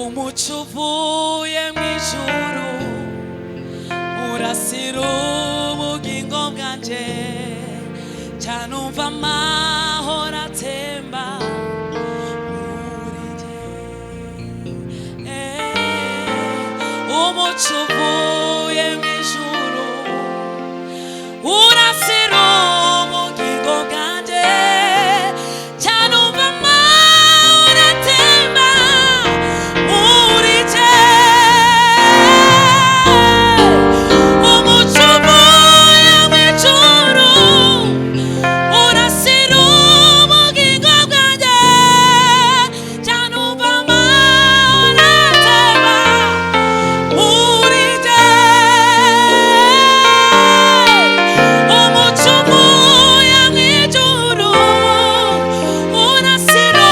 umucyo uvuye mu ijuru urasira ubugingo bwanjye, cyanumva amahoro atemba muri jye. Umucyo uvuye mu ijuru urasira ubugingo bwanjye, cyanumva amahoro atemba muri jye. Umucyo uvuye mu ijuru urasira ubugingo bwanjye, cyanumva amahoro atemba muri jye. Umucyo uvuye mu ijuru urasira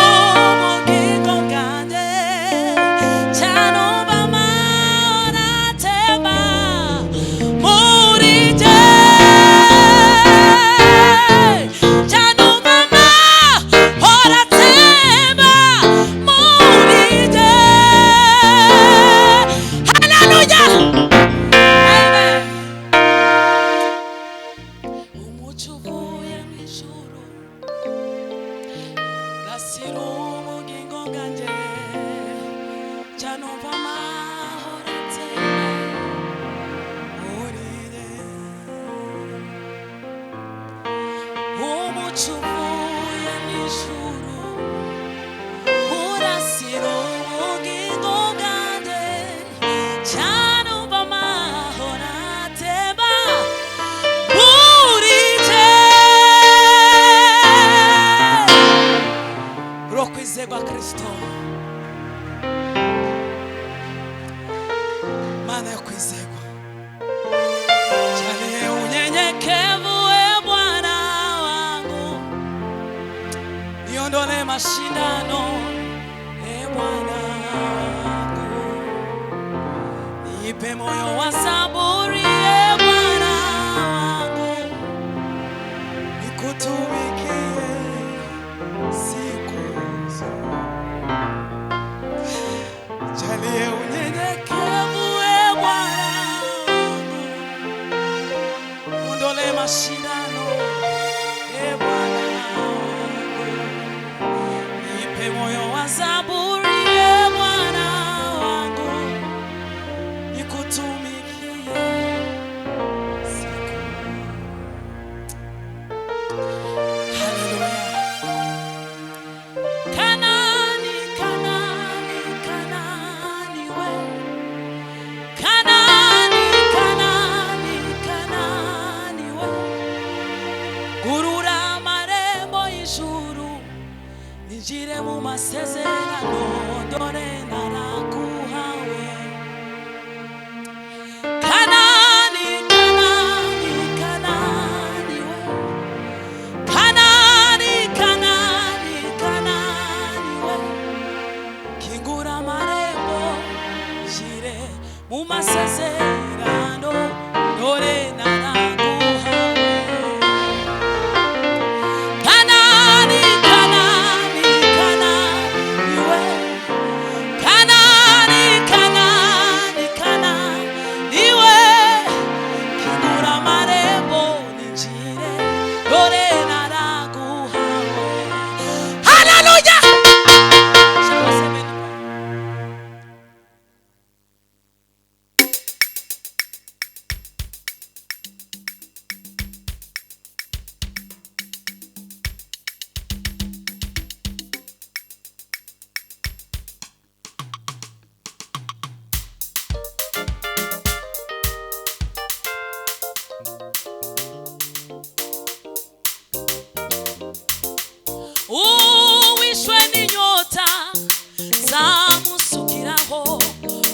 ubugingo bwanjye, cyanumva amahoro atemba muri jye. Cyanumva amahoro atemba muri jye. Hallelujah. Amen. Umucyo uvuye mu ijuru urasira ubugingo bwanjye, cyanumva amahoro atemba muri jye. Umucyo uvuye mu ijuru urasira ubugingo bwanjye, cyanumva amahoro atemba muri jye. Ro kwizerwa Kristo, Mana yo kwizerwa cyane. Unyenyekevu we Bwana wangu, niondole mashindano e Bwana wangu, nipe moyo wa saburi e Bwana wangu, nikutumikie siku zote. Jalie unyenyekevu we Bwana wangu, ondole mashindano e Bwana wangu, nipe moyo wa saburi e Bwana wangu, nikutumikie siku. Hallelujah. Kanani, Kanani, Kanani we. Kanani, Kanani, Kanani we. Gurura amarembo y'ijuru, ninjire mu masezerano, dore naraguhawe. Kanani, Kanani, Kanani we. Kanani, Kanani, Kanani we. Kingura amarembo, njire mu masezerano, dore naraguhawe. Kanani, Kanani, Kanani we. Kanani, Kanani, Kanani we. Kingura amarembo, ninjire, dore naraguhawe. Hallelujah. Uwishwe n'inyota zamusukiraho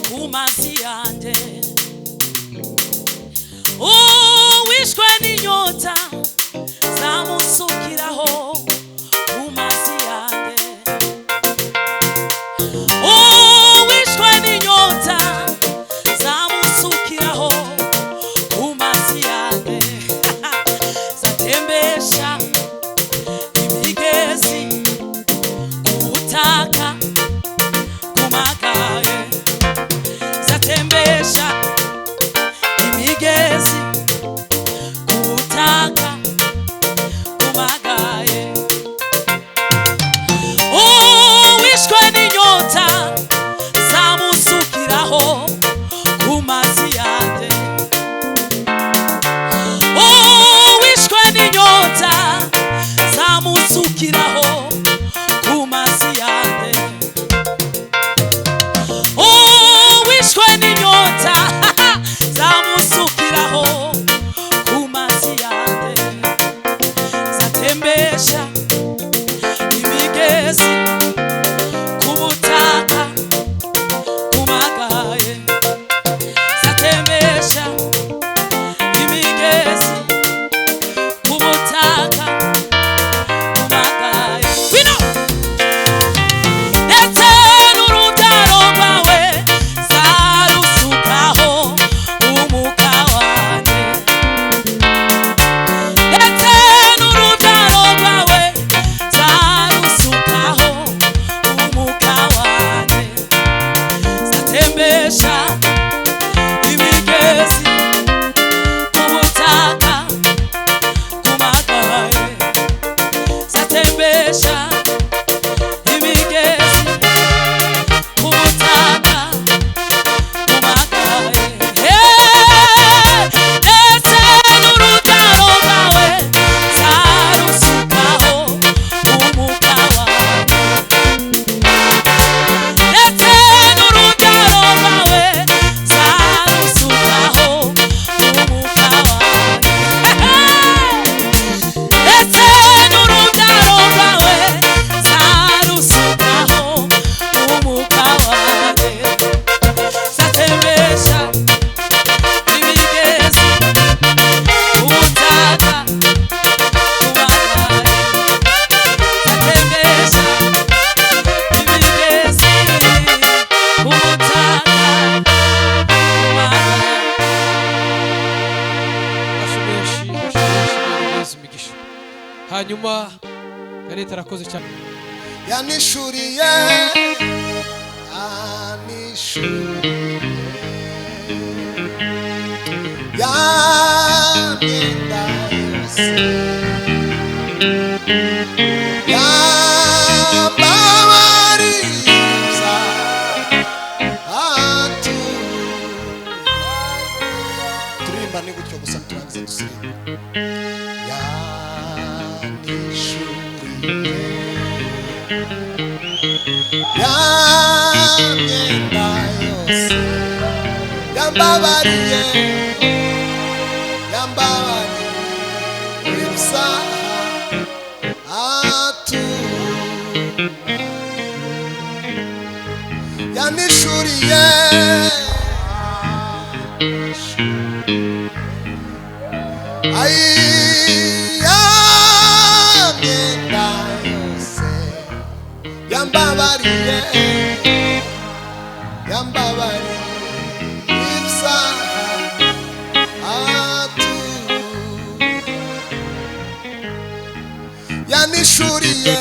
ku mazi yanjye. Uwishwe n'inyota zamusukiraho ku mazi yanjye. Uwishwe n'inyota zamusukiraho ku mazi yanjye. Zatembesha imigezi ku butaka, ku magari hanyuma Gareth arakoze cyane. yanishuriye yamyenda yose yambabariza turirimba ni gutyo gusa turangize dusirimba yanishuriye yamyenda yose yambabariye yanishuriye yamyenda yose yambabariye yanishuriye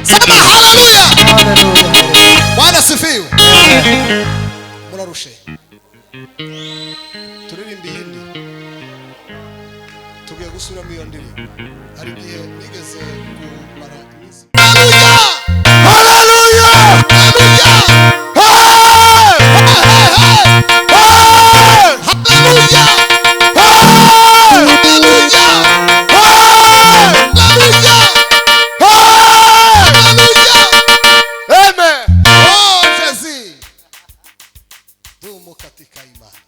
sema haleluya. Bwana sifiwe. Murarushe turirimba ihindi tugiye gusubira mu iyo ndirimbo hari igihe nigeze kumara iminsi. Haleluya haleluya katika imani.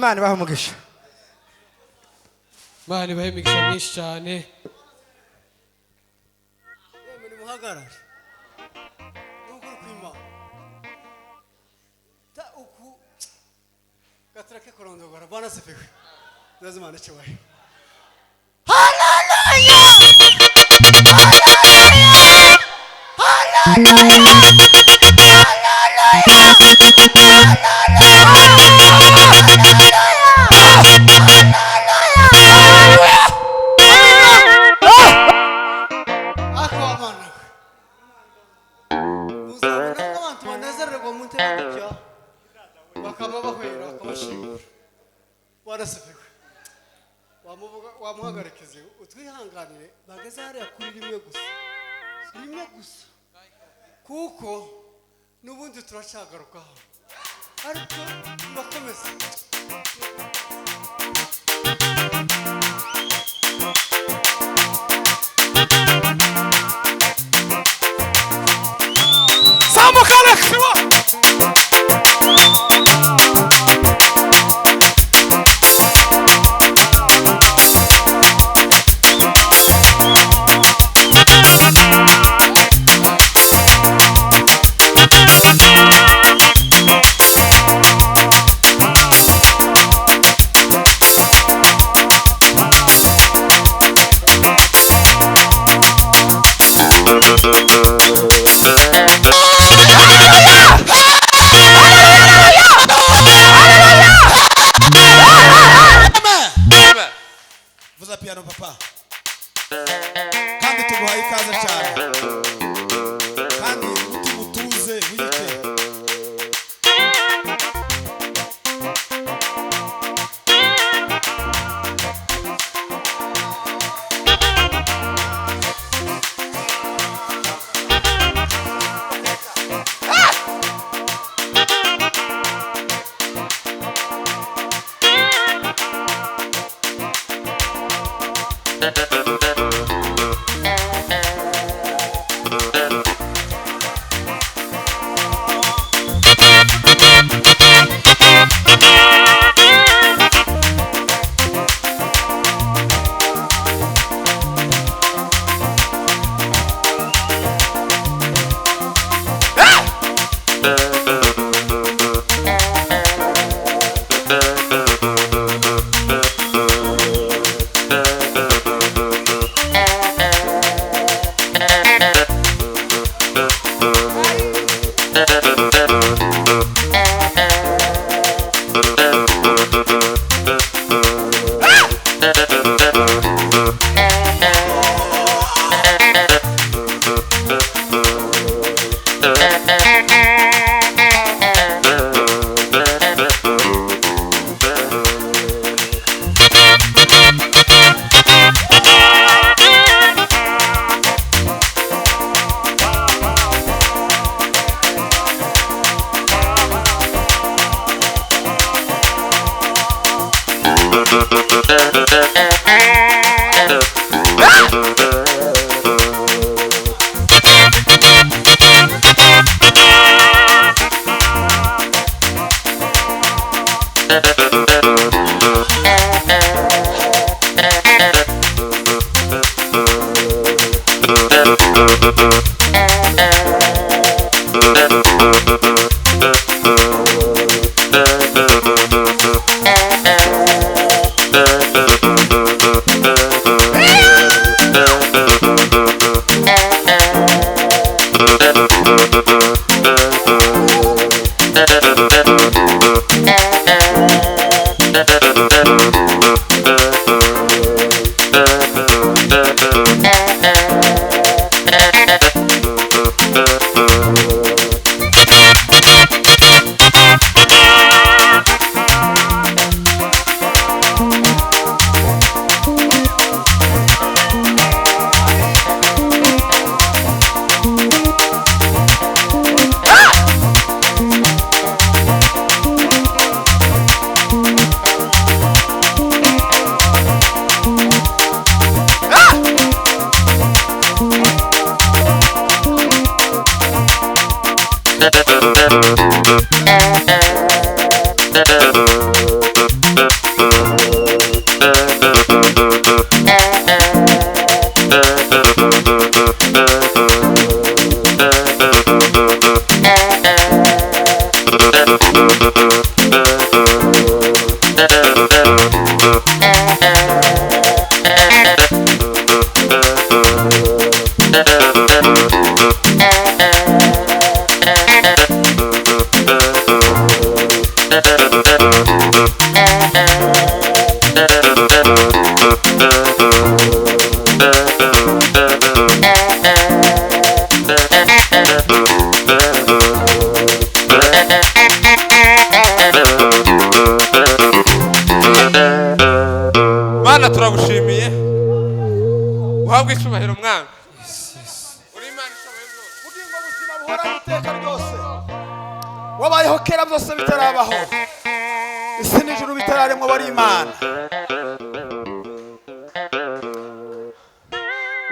Imana ibahe umugisha. Imana ibahe imigisha myinshi cyane. Yemwe nimuhagarare. Ukuri kw'Imana. Ta uku gatrake kurondogora Bwana asifiwe. Lazima anachewa. Hallelujah! Hallelujah! Hallelujah! wamuhagarikize utwihanganire bageze hariya kuri rimwe gusa kuko n'ubundi turacagarukaho ariko turakomeza. zamukana kiwa vuza piano papa kandi tuguhaye ikaze cyane kandi utuze wike turagushimiye uhabwe icyubahiro mwami uri Imana ishoboye byose ubugingo buzima buhoraho iteka ryose wabayeho kera byose bitarabaho isi n'ijuru bitararemwa wari Imana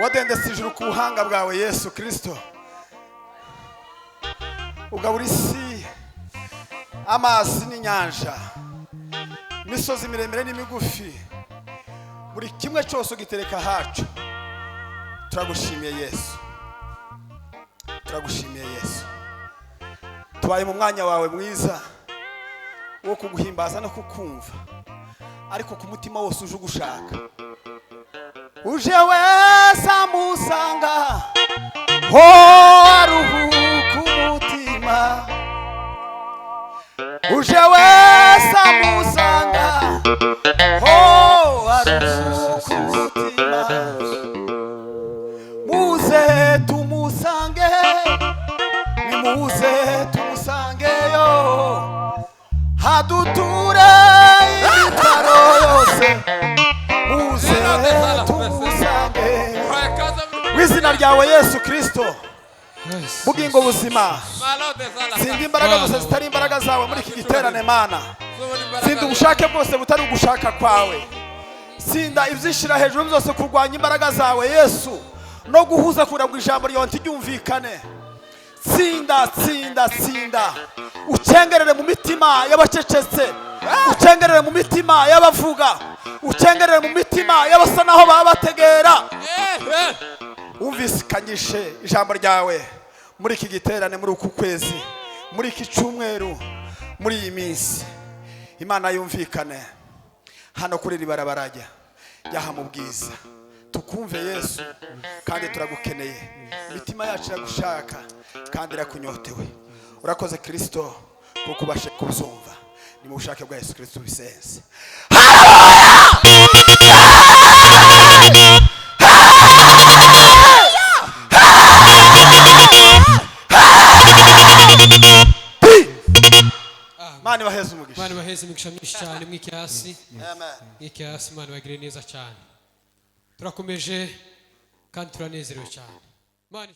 wadendetse ijuru ku buhanga bwawe Yesu Kristo ugabura isi amazi n'inyanja imisozi miremire n'imigufi buri kimwe cyose ugitereka hacu turagushimiye Yesu turagushimiye Yesu tubaye mu mwanya wawe mwiza wo kuguhimbaza no kukumva ariko ku mutima wose uje ugushaka uje wese amusanga ho aruhuka umutima uje wese amusanga ho aruhuka umutima muze tumusange nimuze tumusangeyo haduture ibitaro yose muze tumusange w'izina ryawe Yesu Kristo bugingo buzima sinda imbaraga zose zitari imbaraga zawe muri iki giterane Mana sinda ubushake bwose butari ugushaka kwawe sinda ibyishira hejuru byose kurwanya imbaraga zawe Yesu no guhuza kuragwa ijambo ryawe ntiryumvikane tsinda ucengerere mu mitima y'abacecetse ucengerere mu mitima y'abavuga ucengerere mu mitima y'abasa naho baba bategera umvisikanyishe ijambo ryawe muri iki giterane muri uku kwezi muri iki cyumweru muri iyi minsi Imana yumvikane hano kuri ribarabaraja yaha mu bwiza tukumve Yesu kandi turagukeneye imitima yacu iragushaka kandi irakunyotewe urakoze Kristo kuko ubashe kubuzumva ni mu bushake bwa Yesu Kristo bisenze Mani baheze umugisha Mani baheze umugisha mwinshi cyane mwikyasi amen mwikyasi Mani bagire neza cyane turakomeje kandi turanezerewe cyane Mani